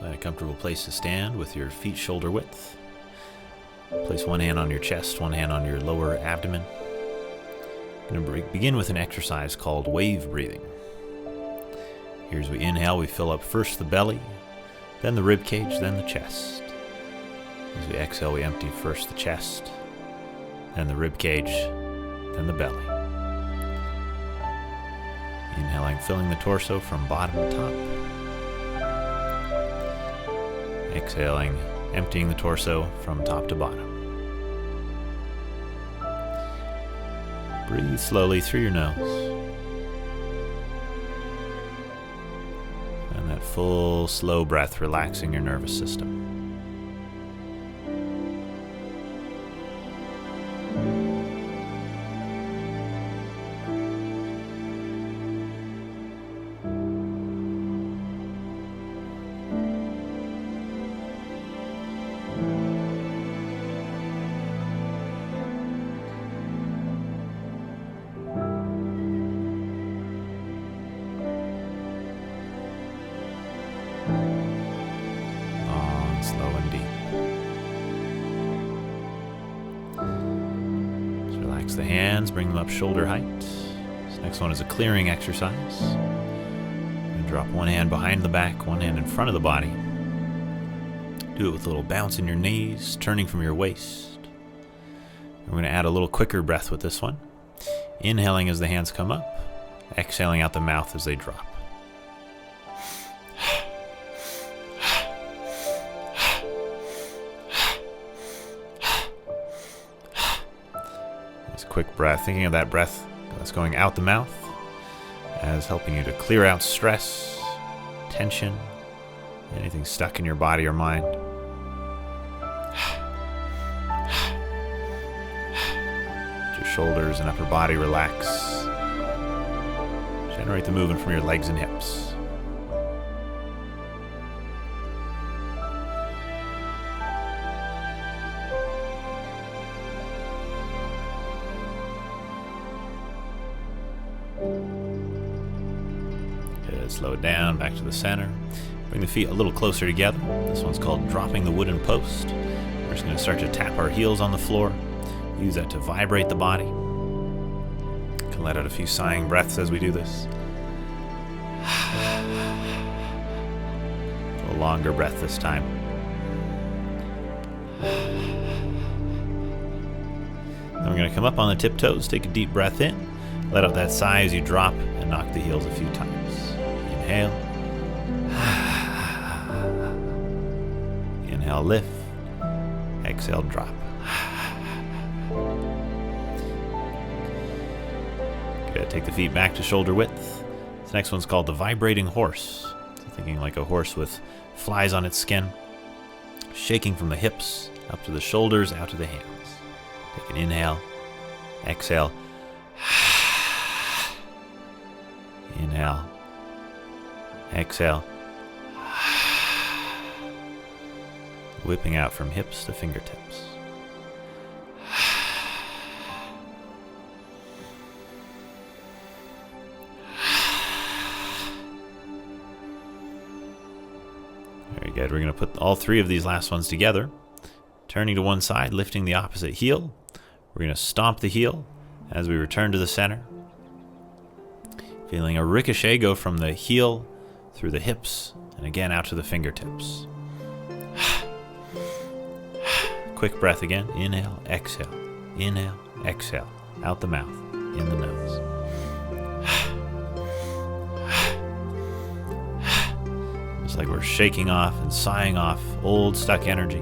Find a comfortable place to stand with your feet shoulder width. Place one hand on your chest, one hand on your lower abdomen. We're going to begin with an exercise called wave breathing. Here as we inhale, we fill up first the belly, then the rib cage, then the chest. As we exhale, we empty first the chest, then the rib cage, then the belly. Inhaling, filling the torso from bottom to top. Exhaling, emptying the torso from top to bottom. Breathe slowly through your nose. And that full, slow breath relaxing your nervous system. Slow and deep. Just relax the hands, bring them up shoulder height. This next one is a clearing exercise. And drop one hand behind the back, one hand in front of the body. Do it with a little bounce in your knees, turning from your waist. We're going to add a little quicker breath with this one. Inhaling as the hands come up, exhaling out the mouth as they drop. Quick breath, thinking of that breath that's going out the mouth as helping you to clear out stress, tension, anything stuck in your body or mind. Let your shoulders and upper body relax. Generate the movement from your legs and hips. Slow it down, back to the center. Bring the feet a little closer together. This one's called dropping the wooden post. We're just going to start to tap our heels on the floor. Use that to vibrate the body. You can let out a few sighing breaths as we do this. A little longer breath this time. Then we're going to come up on the tiptoes, take a deep breath in, let out that sigh as you drop, and knock the heels a few times. Inhale. Inhale, lift. Exhale, drop. Good. Take the feet back to shoulder width. This next one's called the vibrating horse. So thinking like a horse with flies on its skin. Shaking from the hips up to the shoulders, out to the hands. Take an inhale. Exhale. Inhale. Exhale. Whipping out from hips to fingertips. Very good. We're going to put all three of these last ones together. Turning to one side, lifting the opposite heel. We're going to stomp the heel as we return to the center. Feeling a ricochet go from the heel through the hips, and again out to the fingertips. Quick breath again. Inhale, exhale. Inhale, exhale. Out the mouth, in the nose. It's like we're shaking off and sighing off old stuck energy,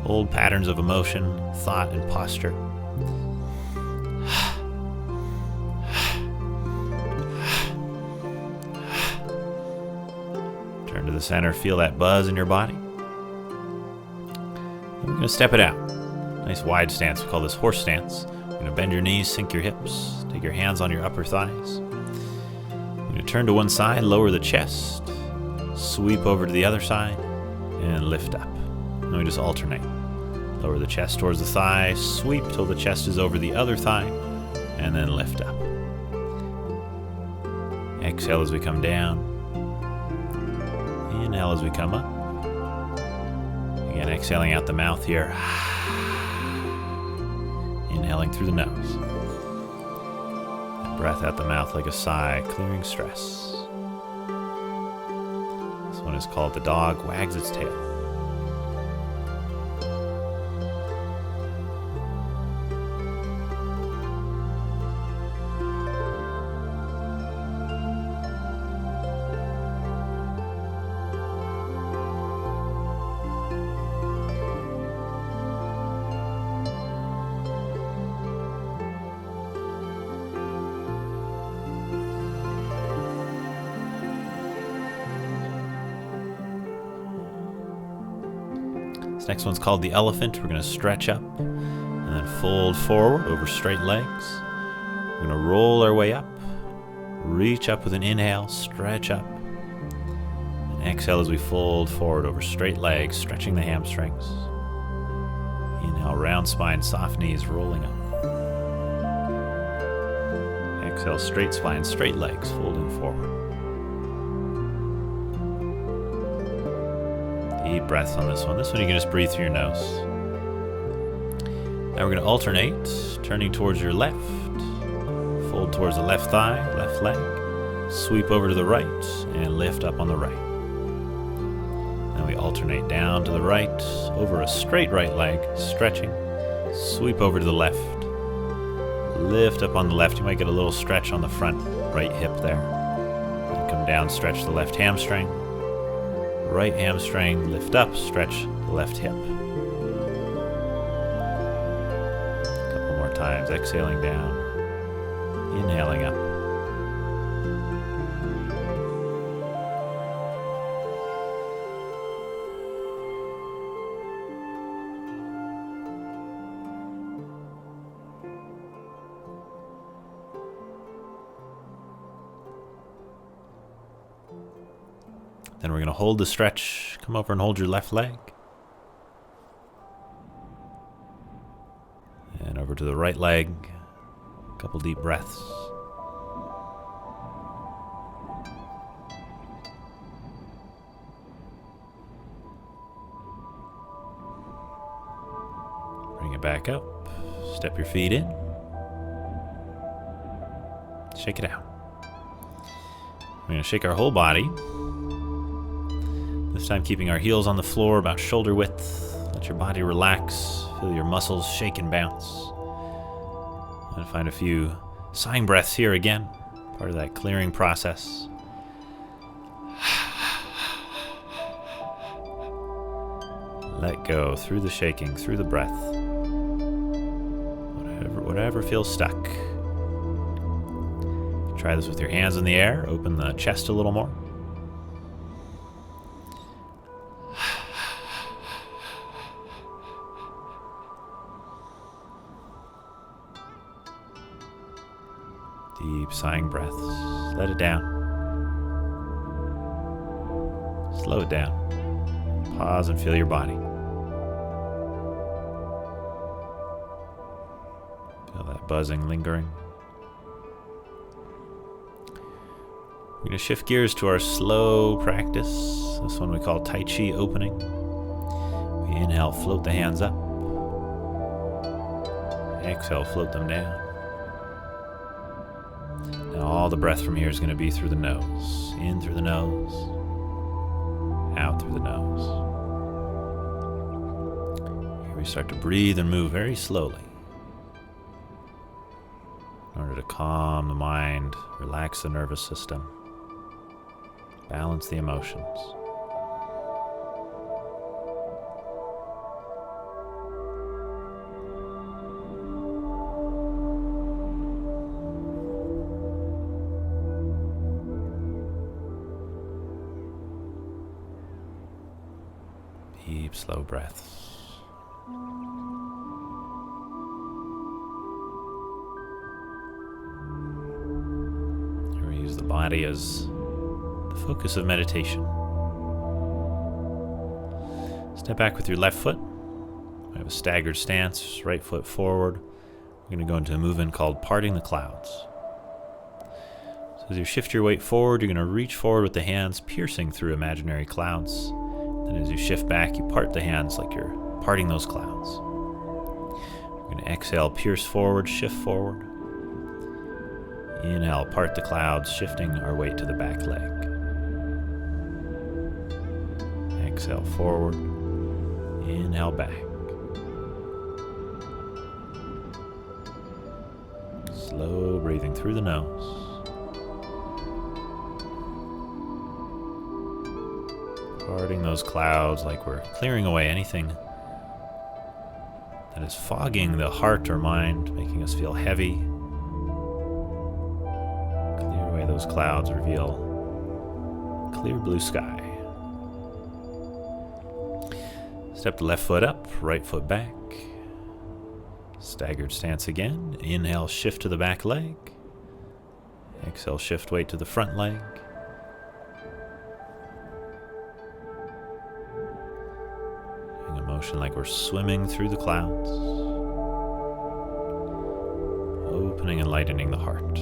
old patterns of emotion, thought, and posture. To the center, feel that buzz in your body. And we're going to step it out. Nice wide stance. We call this horse stance. We're going to bend your knees, sink your hips, take your hands on your upper thighs. We're going to turn to one side, lower the chest, sweep over to the other side, and lift up. And we just alternate. Lower the chest towards the thigh, sweep till the chest is over the other thigh, and then lift up. Exhale as we come down. Inhale as we come up. Again, exhaling out the mouth here. Inhaling through the nose. And breath out the mouth like a sigh, clearing stress. This one is called The Dog Wags Its Tail. This next one's called the elephant. We're going to stretch up and then fold forward over straight legs. We're going to roll our way up, reach up with an inhale, stretch up, and exhale as we fold forward over straight legs, stretching the hamstrings. Inhale, round spine, soft knees, rolling up. Exhale, straight spine, straight legs, folding forward. Deep breaths on this one. This one you can just breathe through your nose. Now we're going to alternate, turning towards your left. Fold towards the left thigh, left leg. Sweep over to the right and lift up on the right. Then we alternate down to the right, over a straight right leg, stretching. Sweep over to the left. Lift up on the left. You might get a little stretch on the front right hip there. Then come down, stretch the left hamstring. Right hamstring, lift up, stretch the left hip. A couple more times, exhaling down, inhaling up. Then we're going to hold the stretch. Come over and hold your left leg. And over to the right leg. A couple deep breaths. Bring it back up. Step your feet in. Shake it out. We're going to shake our whole body. This time keeping our heels on the floor about shoulder width. Let your body relax. Feel your muscles shake and bounce. And find a few sighing breaths here again. Part of that clearing process. Let go through the shaking, through the breath. Whatever feels stuck. Try this with your hands in the air. Open the chest a little more. Deep sighing breaths. Let it down. Slow it down. Pause and feel your body. Feel that buzzing lingering. We're going to shift gears to our slow practice. This one we call Tai Chi opening. We inhale, float the hands up. Exhale, float them down. Now all the breath from here is going to be through the nose. In through the nose. Out through the nose. Here we start to breathe and move very slowly. In order to calm the mind, relax the nervous system, balance the emotions. Deep, slow breaths. Here we use the body as the focus of meditation. Step back with your left foot. We have a staggered stance, right foot forward. We're going to go into a movement called parting the clouds. So as you shift your weight forward, you're going to reach forward with the hands, piercing through imaginary clouds. And as you shift back, you part the hands like you're parting those clouds. We're going to exhale, pierce forward, shift forward. Inhale, part the clouds, shifting our weight to the back leg. Exhale, forward. Inhale, back. Slow breathing through the nose. Parting those clouds like we're clearing away anything that is fogging the heart or mind, making us feel heavy. Clear away those clouds, reveal clear blue sky. Step the left foot up, right foot back. Staggered stance again. Inhale, shift to the back leg. Exhale, shift weight to the front leg. Doing a motion like we're swimming through the clouds. Opening and lightening the heart.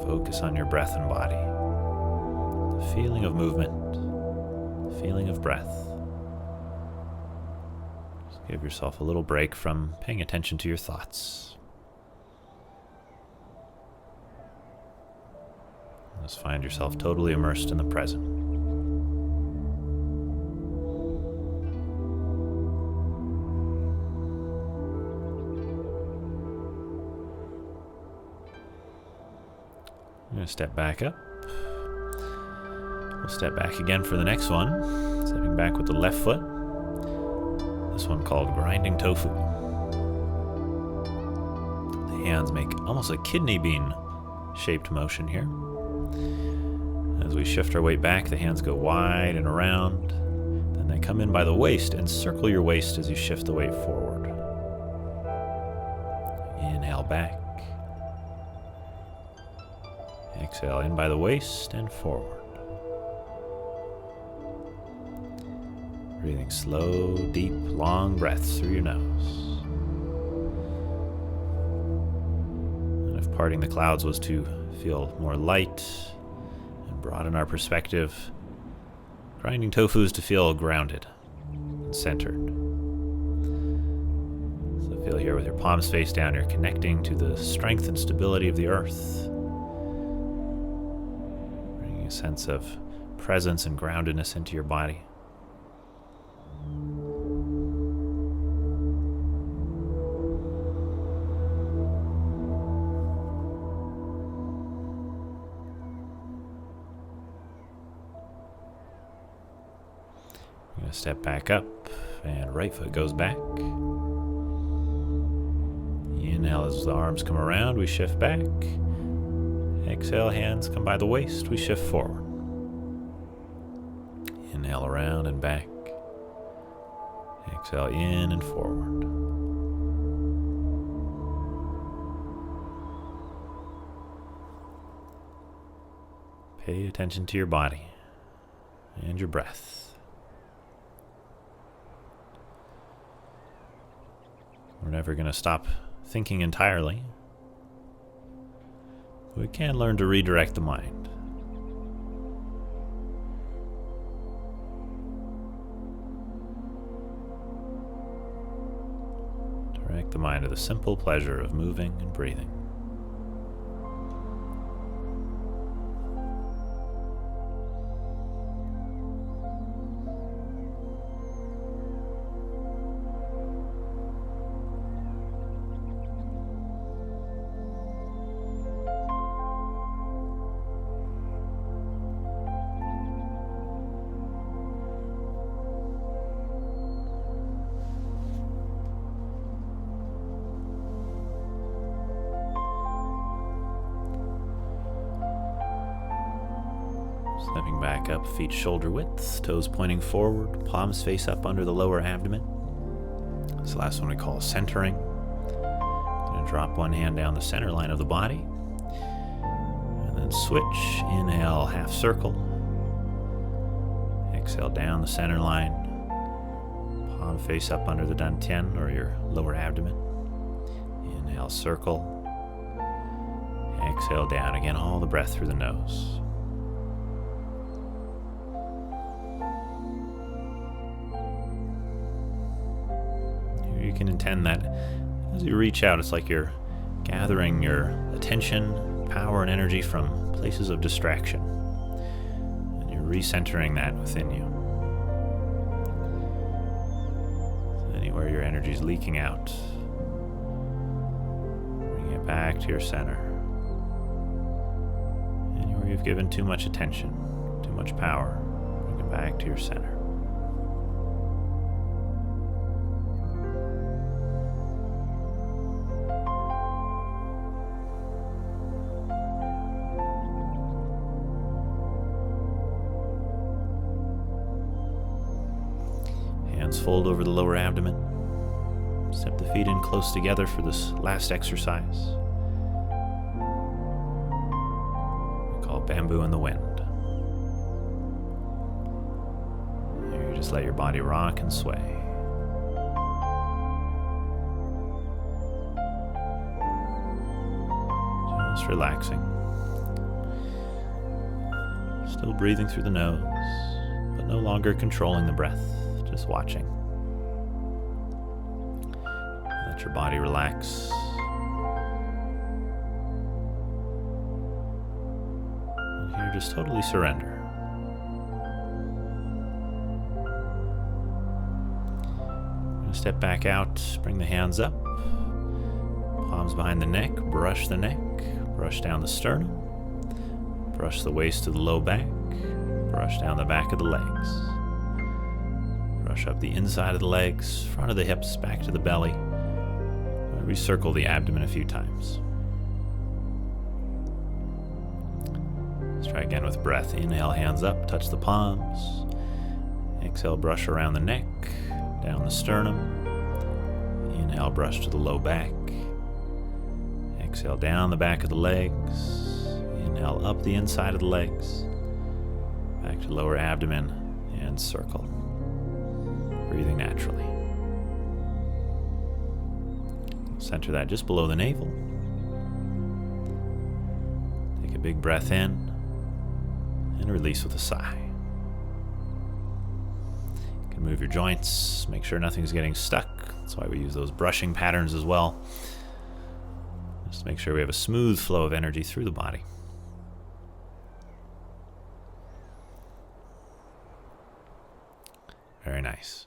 Focus on your breath and body, the feeling of movement, the feeling of breath. Just give yourself a little break from paying attention to your thoughts. Just find yourself totally immersed in the present. I'm going to step back up. We'll step back again for the next one. Stepping back with the left foot. This one called grinding tofu. The hands make almost a kidney bean shaped motion here. As we shift our weight back, the hands go wide and around. Then they come in by the waist and circle your waist as you shift the weight forward. Inhale back. Exhale in by the waist and forward. Breathing slow, deep, long breaths through your nose. And if parting the clouds was to feel more light and broaden our perspective, grinding tofu is to feel grounded and centered. So feel here with your palms face down, you're connecting to the strength and stability of the earth. A sense of presence and groundedness into your body. We're going to step back up and right foot goes back. Inhale as the arms come around, we shift back. Exhale, hands come by the waist, we shift forward. Inhale around and back. Exhale in and forward. Pay attention to your body and your breath. We're never going to stop thinking entirely. We can learn to redirect the mind. Direct the mind to the simple pleasure of moving and breathing. Stepping back up, feet shoulder width, toes pointing forward, palms face up under the lower abdomen. This last one we call centering. Going to drop one hand down the center line of the body. And then switch. Inhale, half circle. Exhale down the center line. Palms Come face up under the dantian or your lower abdomen. Inhale, circle. Exhale down. Again, all the breath through the nose. Here you can intend that as you reach out, it's like you're gathering your attention, power, and energy from places of distraction. And you're recentering that within you. So anywhere your energy is leaking out, bring it back to your center. Anywhere you've given too much attention, too much power, bring it back to your center. Hands fold over the lower abdomen. Step the feet in close together for this last exercise. We call bamboo in the wind. Here you just let your body rock and sway. Just relaxing. Still breathing through the nose, but no longer controlling the breath. Just watching. Let your body relax. And here, just totally surrender. I'm going to step back out, bring the hands up, palms behind the neck, brush down the sternum, brush the waist to the low back, brush down the back of the legs. Brush up the inside of the legs, front of the hips, back to the belly. Recircle the abdomen a few times. Let's try again with breath. Inhale, hands up, touch the palms. Exhale, brush around the neck, down the sternum. Inhale, brush to the low back. Exhale, down the back of the legs. Inhale, up the inside of the legs. Back to lower abdomen and circle. Breathing naturally. Center that just below the navel. Take a big breath in and release with a sigh. You can move your joints, make sure nothing's getting stuck. That's why we use those brushing patterns as well. Just to make sure we have a smooth flow of energy through the body. Very nice.